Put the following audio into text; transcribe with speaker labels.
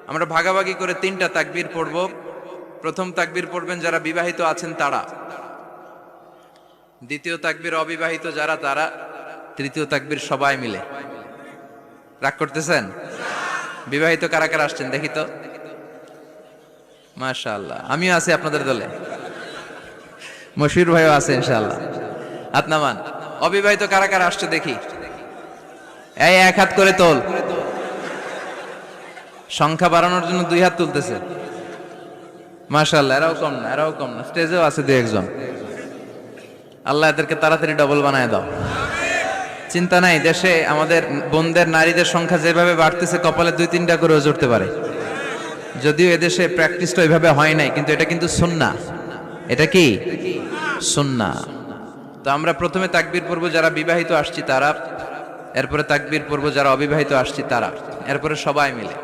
Speaker 1: আমরা ভাগাভাগি করে 3টা তাকবীর পড়ব। প্রথম তাকবীর পড়বেন যারা বিবাহিত আছেন তারা, দ্বিতীয় তাকবীর অবিবাহিত যারা তারা, তৃতীয় তাকবীর সবাই মিলে। রাগ করতেছেন? বিবাহিত কারা কারা আসছেন দেখি তো। মাশাআল্লাহ, আমিও আছি আপনাদের দলে, মশির ভাইও আছে ইনশাআল্লাহ। হাত নামান। অবিবাহিত কারা কারা আসছে দেখি, এই এক হাত করে তোল। সংখ্যা বাড়ানোর জন্য 2 হাত তুলতেছে। মাশাআল্লাহ, এরাও কম না, এরাও কম না, স্টেজেও আছে 2-1 জন। আল্লাহ এদেরকে তাড়াতাড়ি ডবল বানায় দাও। চিন্তা নাই, দেশে আমাদের বোনদের নারীদের সংখ্যা যেভাবে বাড়তেছে কপালে 2-3টা করে জুড়তে পারে। যদিও এদেশে প্র্যাকটিসটা ওইভাবে হয় নাই, কিন্তু এটা কিন্তু সুন্নাহ। এটা কি সুন্নাহ? তো আমরা প্রথমে তাকবীর পড়ব যারা বিবাহিত আসছি তারা, এরপরে তাকবীর পড়ব যারা অবিবাহিত আসছি তারা, এরপরে সবাই মিলে।